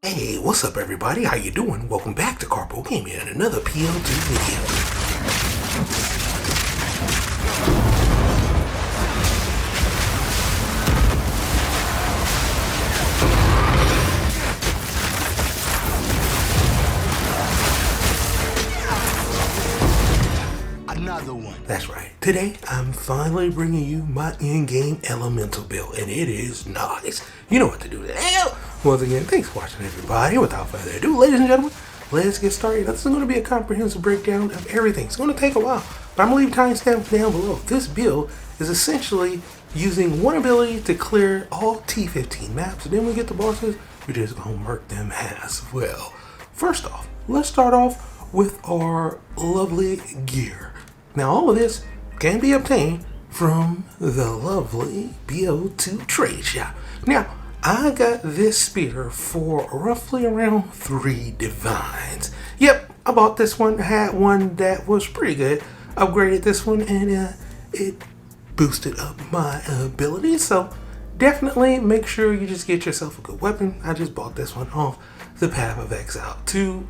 Hey, what's up everybody? How you doing? Welcome back to Karpo Gaming and another PL2 video. Another one. That's right. Today, I'm finally bringing you my in-game elemental build, and it is nice. You know what to do today. Once again, thanks for watching, everybody. Without further ado, ladies and gentlemen, let's get started. This is going to be a comprehensive breakdown of everything. It's going to take a while, but I'm going to leave timestamps down below. This build is essentially using one ability to clear all T15 maps, and then we get the bosses, we're just going to murk them as well. First off, let's start off with our lovely gear. Now, all of this can be obtained from the lovely BO2 trade shop. Now, I got this spear for roughly around 3 divines. Yep, I bought this one, had one that was pretty good, upgraded this one, and it boosted up my ability. So definitely make sure you just get yourself a good weapon. I just bought this one off the Path of Exile 2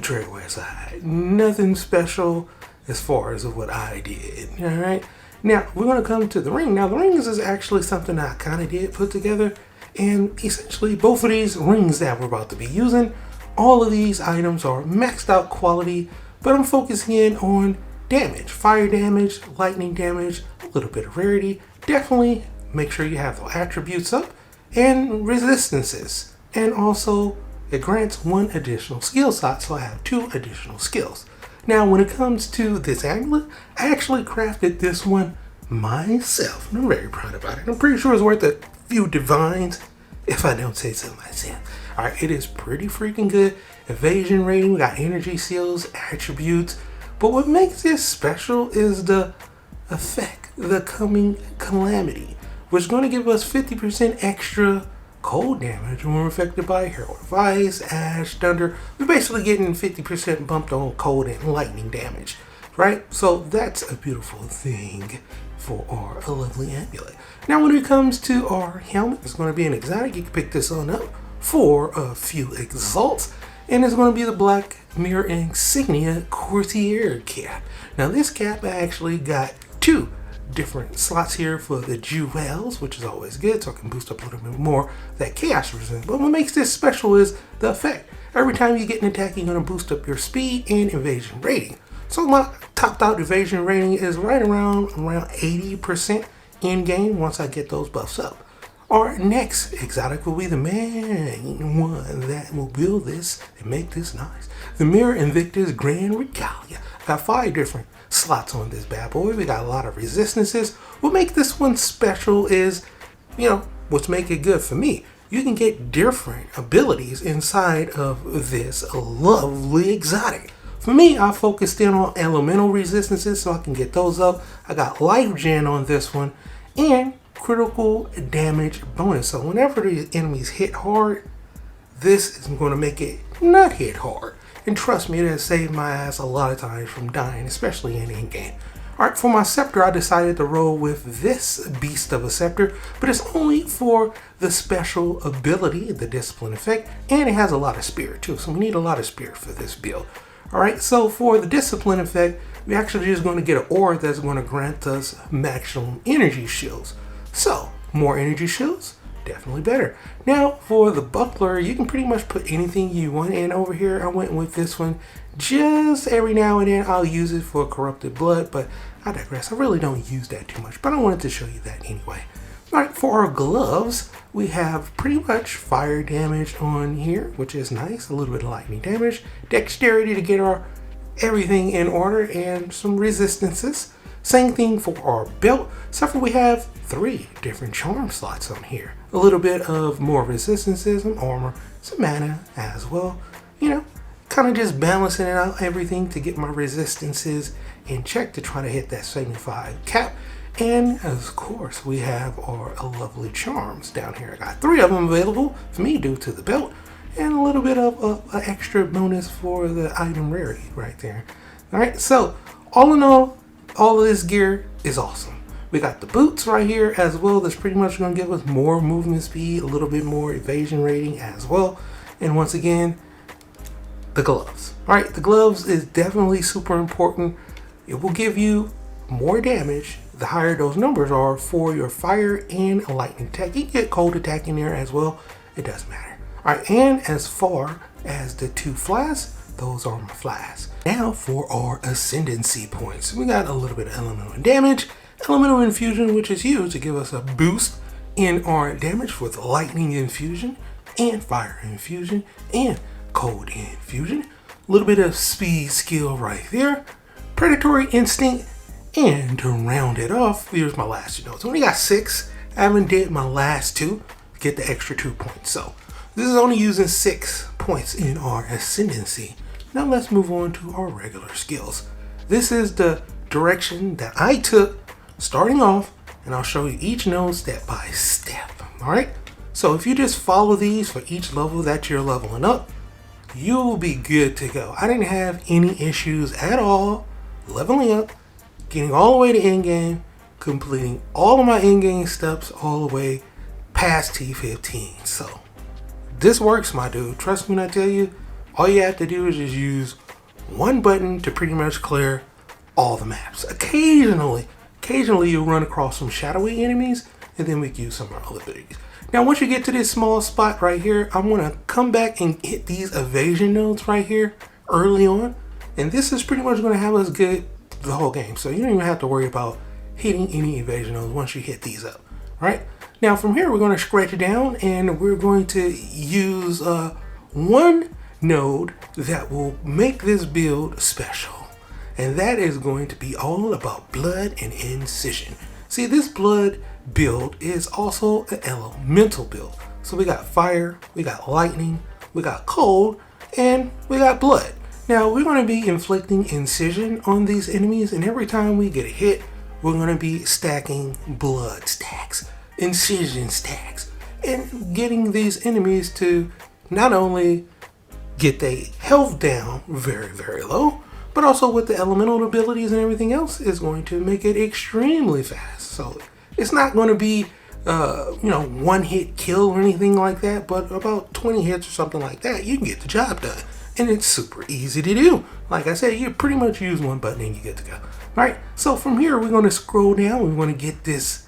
Tradeware side. Nothing special as far as what I did. Alright, now we're going to come to the ring. Now the rings is actually something I kind of did put together, and essentially both of these rings that we're about to be using, all of these items are maxed out quality, but I'm focusing in on damage, fire damage, lightning damage, a little bit of rarity. Definitely make sure you have the attributes up, and resistances, and also it grants 1 additional skill slot, so I have 2 additional skills. Now, when it comes to this amulet, I actually crafted this one myself, and I'm very proud about it. I'm pretty sure it's worth a few divines, if I don't say so myself. Alright, it is pretty freaking good. Evasion rating, we got energy seals, attributes, but what makes this special is the effect, the coming calamity, which is going to give us 50% extra cold damage when we're affected by Herald of Ice, Ash, Thunder. We're basically getting 50% bumped on cold and lightning damage, right? So that's a beautiful thing for our lovely amulet. Now when it comes to our helmet, it's going to be an exotic. You can pick this on up for a few exalts, and it's going to be the Black Mirror Insignia Courtier cap. Now this cap, I actually got 2 different slots here for the jewels, which is always good, so I can boost up a little bit more that chaos resistance. But what makes this special is the effect. Every time you get an attack, you're going to boost up your speed and evasion rating. So my topped out evasion rating is right around 80% in game once I get those buffs up. Our next exotic will be the main one that will build this and make this nice. The Mirror Invictus Grand Regalia. Got 5 different slots on this bad boy. We got a lot of resistances. What makes this one special is, what's make it good for me. You can get different abilities inside of this lovely exotic. For me, I focused in on elemental resistances so I can get those up. I got life gen on this one and critical damage bonus. So whenever the enemies hit hard, this is going to make it not hit hard. And trust me, it has saved my ass a lot of times from dying, especially in in-game. Alright, for my scepter, I decided to roll with this beast of a scepter, but it's only for the special ability, the discipline effect, and it has a lot of spirit too, so we need a lot of spirit for this build. Alright, so for the discipline effect, we actually just going to get an orb that's going to grant us maximum energy shields. So, more energy shields, definitely better. Now for the buckler, you can pretty much put anything you want, and over here I went with this one. Just every now and then I'll use it for corrupted blood, but I digress. I really don't use that too much, but I wanted to show you that anyway. Alright, for our gloves, we have pretty much fire damage on here, which is nice. A little bit of lightning damage, dexterity to get our everything in order, and some resistances. Same thing for our belt, except for we have 3 different charm slots on here. A little bit of more resistances, some armor, some mana as well. Kind of just balancing it out, everything to get my resistances in check to try to hit that 75 cap. And of course, we have our lovely charms down here. I got 3 of them available for me due to the belt, and a little bit of an extra bonus for the item rarity right there. Alright, so all in all of this gear is awesome. We got the boots right here as well. That's pretty much going to give us more movement speed, a little bit more evasion rating as well. And once again, the gloves. All right, the gloves is definitely super important. It will give you more damage the higher those numbers are for your fire and lightning attack. You can get cold attack in there as well. It doesn't matter. All right, and as far as the 2 flasks, those are my flasks. Now for our ascendancy points. We got a little bit of elemental damage, elemental infusion, which is used to give us a boost in our damage with lightning infusion and fire infusion and cold infusion. A little bit of speed skill right there. Predatory instinct. And to round it off, here's my last 2 notes. I only got 6. I haven't did my last 2 to get the extra 2 points. So this is only using 6 points in our ascendancy. Now let's move on to our regular skills. This is the direction that I took starting off, and I'll show you each node step by step. All right. So if you just follow these for each level that you're leveling up, you will be good to go. I didn't have any issues at all leveling up, getting all the way to end game, completing all of my end game steps all the way past T15. So this works, my dude. Trust me when I tell you, all you have to do is just use one button to pretty much clear all the maps. Occasionally you'll run across some shadowy enemies, and then we can use some of our other abilities. Now, once you get to this small spot right here, I'm going to come back and hit these evasion nodes right here early on. And this is pretty much going to have us good the whole game. So you don't even have to worry about hitting any evasion nodes once you hit these up. Right? Now, from here, we're going to scratch it down, and we're going to use one node that will make this build special. And that is going to be all about blood and incision. See, this blood build is also an elemental build. So we got fire, we got lightning, we got cold, and we got blood. Now we're going to be inflicting incision on these enemies, and every time we get a hit, we're going to be stacking blood stacks, incision stacks, and getting these enemies to not only get their health down very, very low, but also with the elemental abilities and everything else is going to make it extremely fast. So it's not going to be, one hit kill or anything like that, but about 20 hits or something like that, you can get the job done. And it's super easy to do. Like I said, you pretty much use one button and you get to go. All right, so from here, we're going to scroll down. We want to get this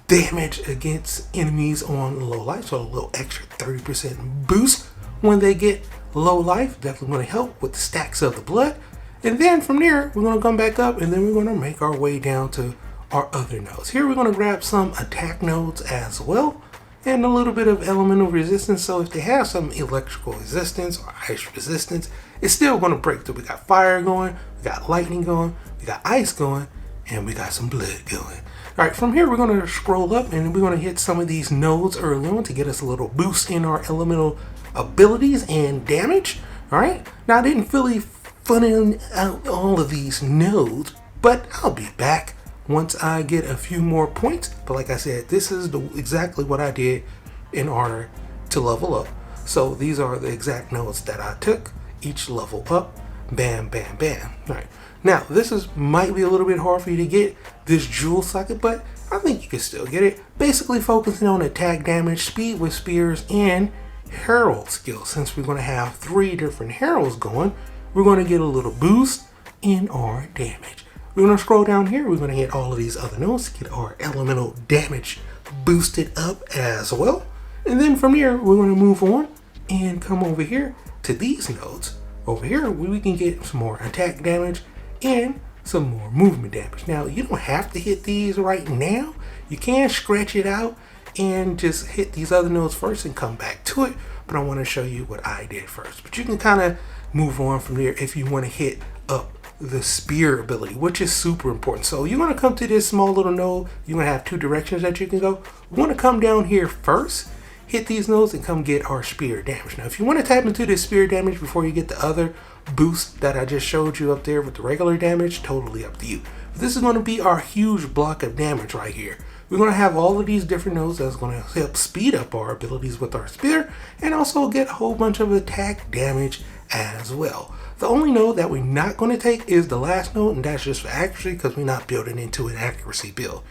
damage against enemies on low life. So a little extra 30% boost when they get low life. Definitely going to help with the stacks of the blood. And then from there, we're going to come back up, and then we're going to make our way down to our other nodes. Here we're going to grab some attack nodes as well, and a little bit of elemental resistance. So if they have some electrical resistance or ice resistance, it's still going to break through. We got fire going, we got lightning going, we got ice going, and we got some blood going. All right, from here we're going to scroll up, and we're going to hit some of these nodes early on to get us a little boost in our elemental abilities and damage. All right, now I didn't really funning out all of these nodes, but I'll be back once I get a few more points. But like I said, this is exactly what I did in order to level up. So these are the exact nodes that I took, each level up, bam, bam, bam. All right, now this might be a little bit hard for you to get this jewel socket, but I think you can still get it. Basically focusing on attack damage, speed with spears, and herald skills. Since we're going to have 3 different heralds going, we're going to get a little boost in our damage. We're going to scroll down here. We're going to hit all of these other nodes to get our elemental damage boosted up as well. And then from here, we're going to move on and come over here to these nodes. Over here, we can get some more attack damage and some more movement damage. Now, you don't have to hit these right now. You can scratch it out and just hit these other nodes first and come back to it. But I want to show you what I did first. But you can kind of move on from there if you want to hit up the spear ability, which is super important. So you're going to come to this small little node. You're going to have 2 directions that you can go. We want to come down here first, hit these nodes, and come get our spear damage. Now, if you want to tap into this spear damage before you get the other boost that I just showed you up there with the regular damage, totally up to you. But this is going to be our huge block of damage right here. We're going to have all of these different nodes that's going to help speed up our abilities with our spear and also get a whole bunch of attack damage as well. The only node that we're not going to take is the last node, and that's just for accuracy because we're not building into an accuracy build.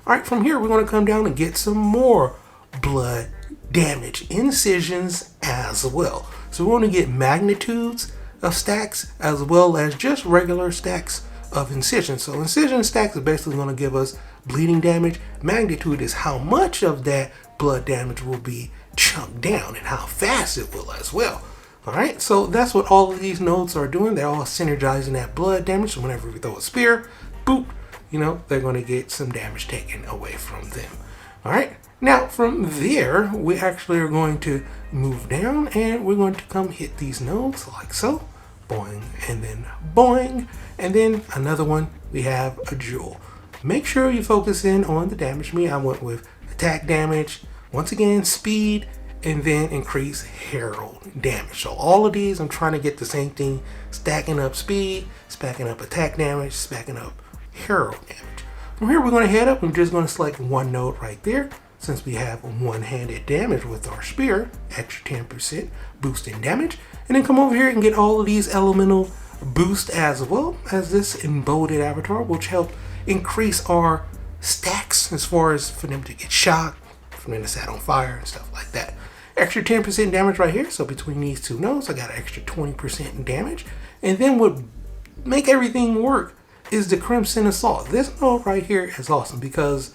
All right, from here, we're going to come down and get some more blood damage incisions as well. So we want to get magnitudes of stacks as well as just regular stacks of incision. So incision stacks is basically going to give us bleeding damage. Magnitude is how much of that blood damage will be chunked down and how fast it will as well. Alright, so that's what all of these nodes are doing. They're all synergizing that blood damage. So whenever we throw a spear, boop, you know, they're going to get some damage taken away from them. Alright, now from there, we actually are going to move down and we're going to come hit these nodes like so. Boing, and then boing, and then another one, we have a jewel. Make sure you focus in on the damage. Me, I went with attack damage, once again, speed, and then increase herald damage. So all of these, I'm trying to get the same thing, stacking up speed, stacking up attack damage, stacking up herald damage. From here, we're going to head up. I'm just going to select one node right there. Since we have one-handed damage with our spear, extra 10% boost in damage. And then come over here and get all of these elemental boost as well as this emboldened avatar, which help increase our stacks as far as for them to get shocked, for them to set on fire and stuff like that. Extra 10% damage right here. So between these two nodes, I got an extra 20% in damage. And then what make everything work is the Crimson Assault. This node right here is awesome because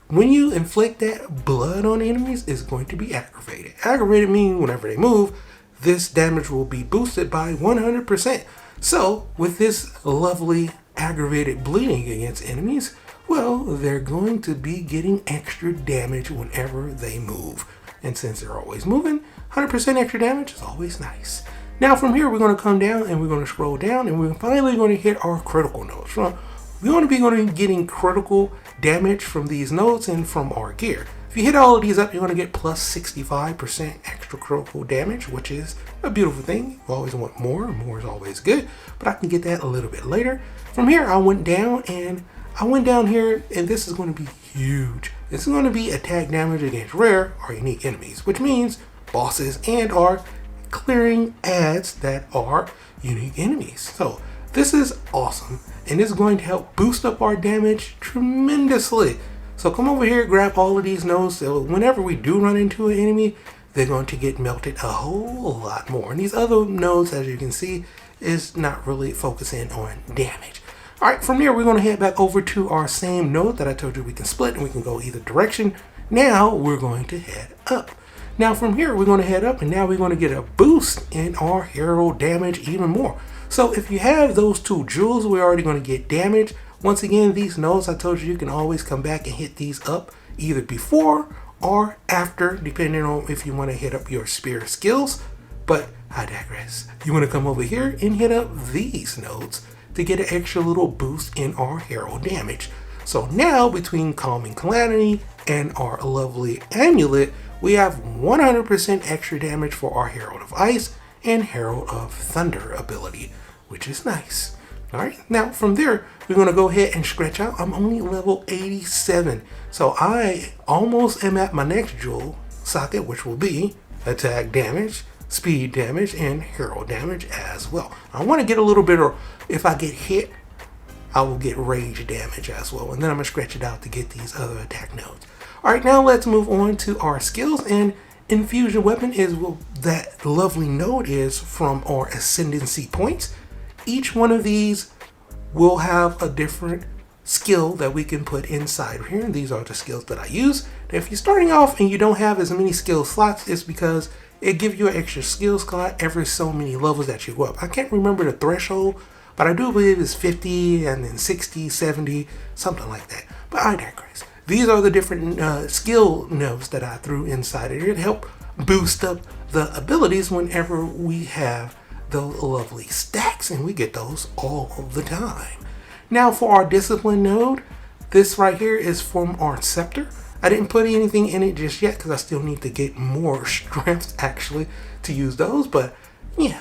when you inflict that blood on enemies, it's going to be aggravated. Aggravated means whenever they move, this damage will be boosted by 100%. So with this lovely aggravated bleeding against enemies, well, they're going to be getting extra damage whenever they move. And since they're always moving, 100% extra damage is always nice. Now from here, we're going to come down and we're going to scroll down and we're finally going to hit our critical nodes. We're going to be getting critical damage from these nodes and from our gear. If you hit all of these up, you're going to get plus 65% extra critical damage, which is a beautiful thing. You always want more. More is always good, but I can get that a little bit later. From here, I went down here and this is going to be huge. This is going to be attack damage against rare or unique enemies, which means bosses and our clearing ads that are unique enemies. So this is awesome and it's going to help boost up our damage tremendously. So come over here, grab all of these nodes. So whenever we do run into an enemy, they're going to get melted a whole lot more. And these other nodes, as you can see, is not really focusing on damage. All right, from here, we're going to head back over to our same node that I told you we can split and we can go either direction. Now we're going to head up. Now from here, we're going to head up and now we're going to get a boost in our hero damage even more. So if you have those two jewels, we're already going to get damage. Once again, these nodes, I told you can always come back and hit these up either before or after, depending on if you want to hit up your spear skills. But I digress. You want to come over here and hit up these nodes to get an extra little boost in our hero damage. So now between Calming Calamity and our lovely amulet, we have 100% extra damage for our Herald of Ice and Herald of Thunder ability, which is nice. All right, now from there, we're going to go ahead and stretch out. I'm only level 87, so I almost am at my next jewel socket, which will be attack damage, speed damage, and hero damage as well. I want to get a little bit, or if I get hit, I will get rage damage as well, and then I'm going to stretch it out to get these other attack nodes. All right, now let's move on to our skills, and infusion weapon is what that lovely node is from our ascendancy points. Each one of these will have a different skill that we can put inside here. And these are the skills that I use. Now, if you're starting off and you don't have as many skill slots, it's because it gives you an extra skill slot every so many levels that you go up. I can't remember the threshold, but I do believe it's 50 and then 60, 70, something like that. But I digress. These are the different skill nodes that I threw inside of here to help boost up the abilities whenever we have those lovely stacks, and we get those all the time. Now for our discipline node, this right here is from our scepter. I didn't put anything in it just yet because I still need to get more strength actually to use those, but yeah,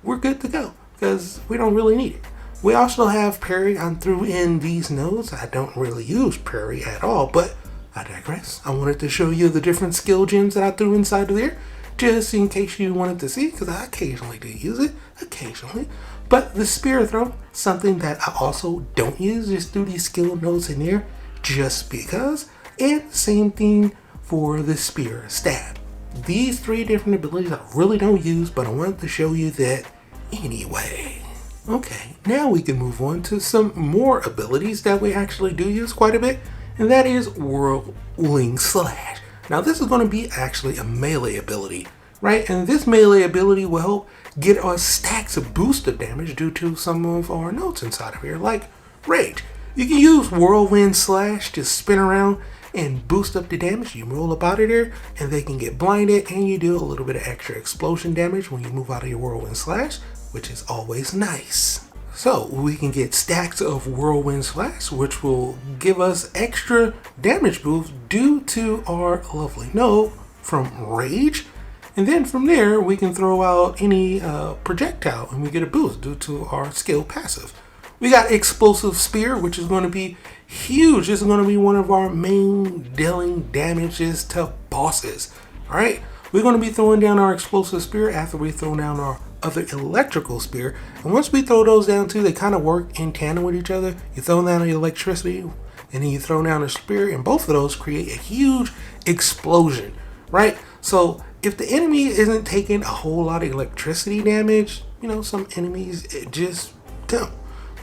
we're good to go because we don't really need it. We also have parry. I threw in these nodes. I don't really use parry at all, but I digress. I wanted to show you the different skill gems that I threw inside of there, just in case you wanted to see, because I occasionally do use it, occasionally. But the spear throw, something that I also don't use, just threw these skill nodes in there just because. And same thing for the spear stab. these 3 different abilities I really don't use, but I wanted to show you that anyway. Okay, now we can move on to some more abilities that we actually do use quite a bit, and that is Whirling Slash. Now this is going to be actually a melee ability, right? And this melee ability will help get us stacks of boosted damage due to some of our notes inside of here, like Rage. You can use Whirlwind Slash to spin around and boost up the damage. You roll up out of there and they can get blinded, and you do a little bit of extra explosion damage when you move out of your Whirlwind Slash, which is always nice. So we can get stacks of Whirlwind Slash, which will give us extra damage boost due to our lovely note from Rage. And then from there, we can throw out any projectile and we get a boost due to our skill passive. We got Explosive Spear, which is going to be huge. This is going to be one of our main dealing damages to bosses. All right, we're going to be throwing down our Explosive Spear after we throw down our other Electrical Spear. And once we throw those down too, they kind of work in tandem with each other. You throw down the electricity and then you throw down a spear, and both of those create a huge explosion, right? So if the enemy isn't taking a whole lot of electricity damage, you know, some enemies just don't,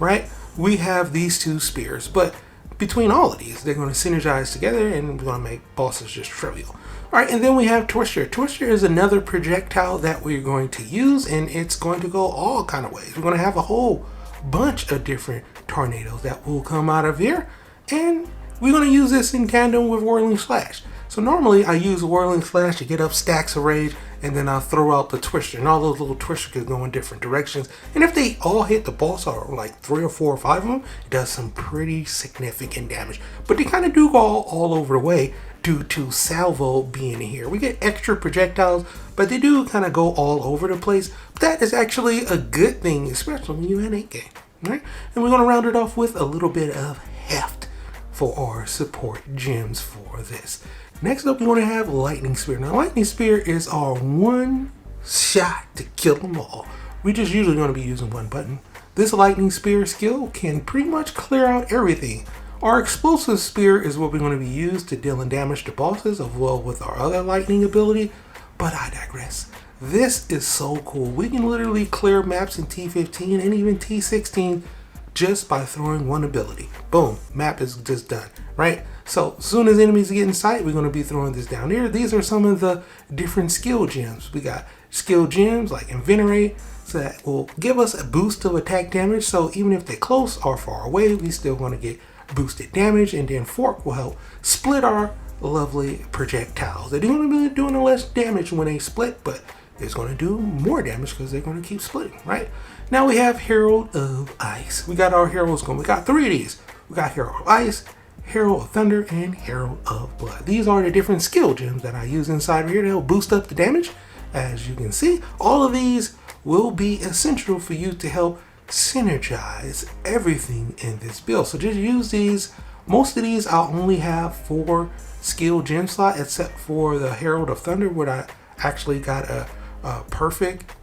right? We have these 2 spears, but between all of these, they're going to synergize together and we're going to make bosses just trivial. All right, and then we have Twister. Twister is another projectile that we're going to use, and it's going to go all kind of ways. We're going to have a whole bunch of different tornadoes that will come out of here, and we're going to use this in tandem with Whirling Slash. So normally I use Whirling Slash to get up stacks of rage, and then I'll throw out the Twister, and all those little Twisters can go in different directions. And if they all hit the boss, or like 3 or 4 or 5 of them, it does some pretty significant damage. But they kind of do go all over the way due to Salvo being here. We get extra projectiles, but they do kind of go all over the place. But that is actually a good thing, especially when you're in a game, right? And we're going to round it off with a little bit of heft for our support gems for this. Next up, we want to have Lightning Spear. Now, Lightning Spear is our one shot to kill them all. We just usually going to be using one button. This Lightning Spear skill can pretty much clear out everything. Our Explosive Spear is what we're going to be used to dealing damage to bosses, as well with our other lightning ability, but I digress. This is so cool. We can literally clear maps in T15 and even T16 just by throwing one ability. Boom, map is just done, right? So as soon as enemies get in sight, we're going to be throwing this down here. These are some of the different skill gems. We got skill gems like Invigorate, so that will give us a boost of attack damage. So even if they're close or far away, we still want to get boosted damage. And then Fork will help split our lovely projectiles. They're going to be doing less damage when they split, but it's going to do more damage because they're going to keep splitting, right? Now we have Herald of Ice. We got our heroes going. We got 3 of these. We got Herald of Ice, Herald of Thunder, and Herald of Blood. These are the different skill gems that I use inside of here to help boost up the damage. As you can see, all of these will be essential for you to help synergize everything in this build. So just use these. Most of these I'll only have 4 skill gem slot, except for the Herald of Thunder, where I actually got a perfect,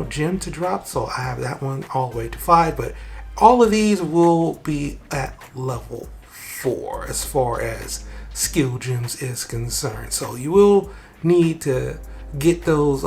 gem to drop. So I have that one all the way to 5, but all of these will be at level 4 as far as skill gems is concerned. So you will need to get those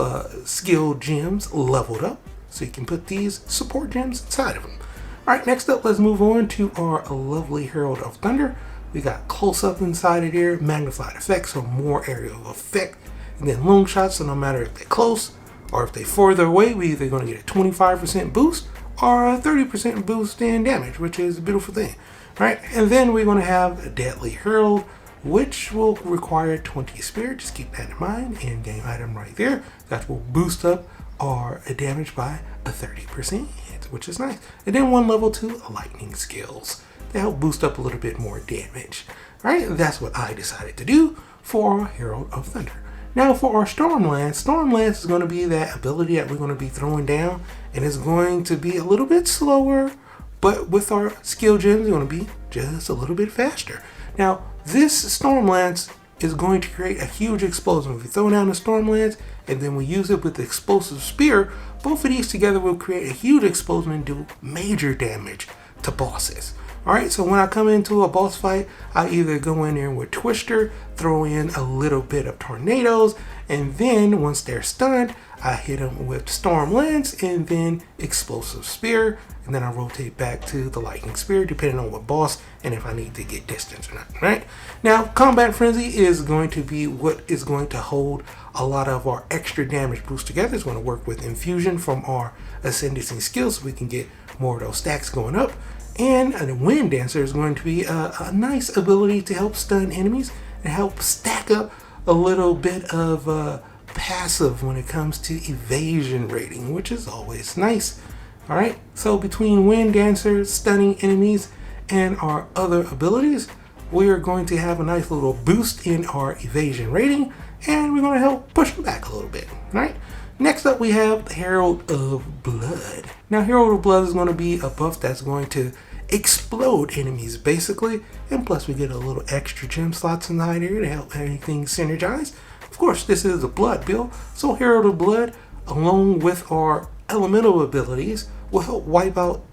skill gems leveled up so you can put these support gems inside of them. All right, next up, let's move on to our lovely Herald of Thunder. We got close up inside of there, magnified effects, so more aerial effect, and then long shots. So no matter if they're close or if they're further away, we either going to get a 25% boost or a 30% boost in damage, which is a beautiful thing. All right, and then we're going to have a Deadly Herald, which will require 20 spirit. Just keep that in mind. In-game item right there. That will boost up our damage by a 30%, which is nice. And then 1 level 2 lightning skills to help boost up a little bit more damage. All right, that's what I decided to do for our Herald of Thunder. Now for our Stormlance, Stormlance is going to be that ability that we're going to be throwing down, and it's going to be a little bit slower, but with our skill gems, it's going to be just a little bit faster. Now, this Stormlance is going to create a huge explosion. If we throw down the Stormlance and then we use it with the Explosive Spear, both of these together will create a huge explosion and do major damage to bosses. Alright, so when I come into a boss fight, I either go in there with Twister, throw in a little bit of tornadoes, And then once they're stunned, I hit them with Storm Lance and then Explosive Spear. And then I rotate back to the Lightning Spear, depending on what boss and if I need to get distance or not, right? Now, Combat Frenzy is going to be what is going to hold a lot of our extra damage boost together. It's going to work with Infusion from our Ascendancy skills so we can get more of those stacks going up. And the Wind Dancer is going to be a nice ability to help stun enemies and help stack up a little bit of passive when it comes to evasion rating, which is always nice. Alright, so between Wind Dancer, stunning enemies, and our other abilities, we are going to have a nice little boost in our evasion rating, and we're going to help push them back a little bit. Alright, next up we have the Herald of Blood. Now, Herald of Blood is going to be a buff that's going to explode enemies basically, and plus we get a little extra gem slots in the hide area to help anything synergize. Of course, this is a blood build, so Herald of Blood, along with our elemental abilities, will help wipe out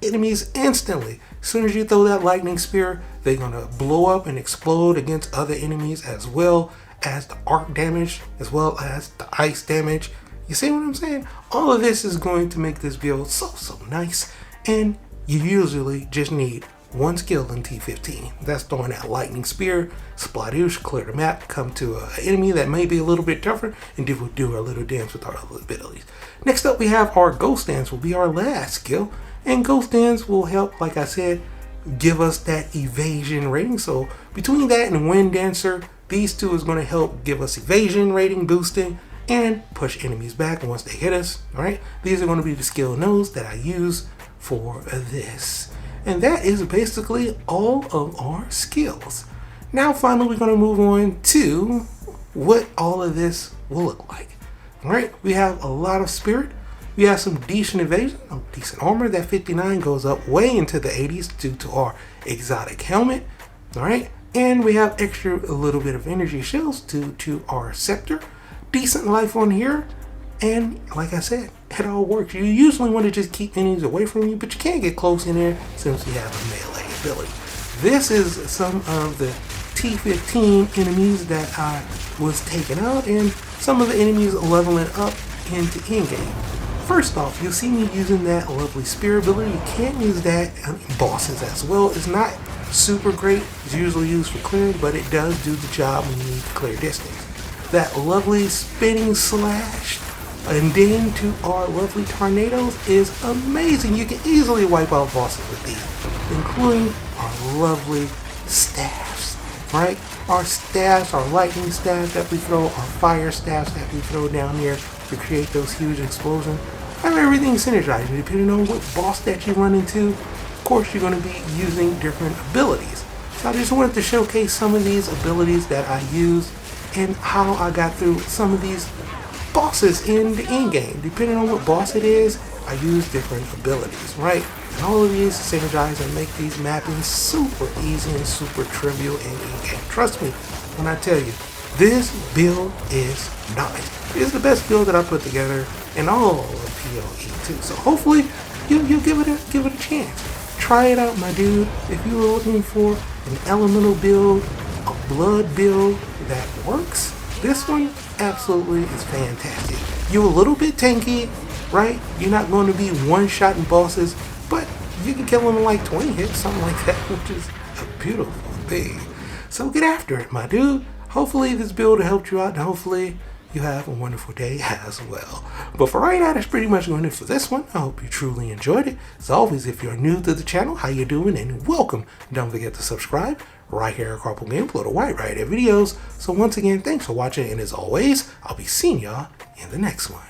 enemies instantly. As soon as you throw that lightning spear, they're gonna blow up and explode against other enemies, as well as the arc damage, as well as the ice damage. You see what I'm saying? All of this is going to make this build so nice, and you usually just need one skill in T15. That's throwing that lightning spear, splattoosh, clear the map, come to an enemy that may be a little bit tougher, and do a little dance with our abilities. Next up we have our Ghost Dance, will be our last skill, and Ghost Dance will help, like I said, give us that evasion rating. So between that and Wind Dancer, these two is going to help give us evasion rating boosting and push enemies back once they hit us. Alright, these are going to be the skill nodes that I use for this. And that is basically all of our skills. Now finally we're going to move on to what all of this will look like. Alright, we have a lot of spirit, we have some decent evasion, decent armor. That 59 goes up way into the 80s due to our exotic helmet. Alright, and we have extra a little bit of energy shells due to our scepter. Decent life on here, and like I said, it all works. You usually want to just keep enemies away from you, but you can't get close in there since you have a melee ability. This is some of the T15 enemies that I was taking out, and some of the enemies leveling up into in-game. First off, you'll see me using that lovely spear ability. You can't use that on bosses as well. It's not super great. It's usually used for clearing, but it does do the job when you need to clear distance. That lovely spinning slash, and then to our lovely tornadoes, is amazing. You can easily wipe out bosses with these, including our lovely staffs, right? Our staffs, our lightning staffs that we throw, our fire staffs that we throw down here to create those huge explosions. Have everything synergizing depending on what boss that you run into. Of course, you're going to be using different abilities. So I just wanted to showcase some of these abilities that I use and how I got through some of these bosses in the in-game. Depending on what boss it is, I use different abilities, right? And all of these synergize and make these mappings super easy and super trivial in in-game. Trust me when I tell you, this build is nice. It's the best build that I put together in all of PoE too. So hopefully you'll give it a chance. Try it out, my dude. If you were looking for an elemental build, a blood build that works, this one absolutely is fantastic. You're a little bit tanky, right? You're not going to be one-shotting bosses, but you can kill them in like 20 hits, something like that, which is a beautiful thing. So get after it, my dude. Hopefully this build helped you out, and hopefully you have a wonderful day as well. But for right now, that's pretty much going to do for this one. I hope you truly enjoyed it. As always, if you're new to the channel, how you doing, and welcome. Don't forget to subscribe right here at Karpo Game, upload a wide variety of videos. So once again, thanks for watching, and as always, I'll be seeing y'all in the next one.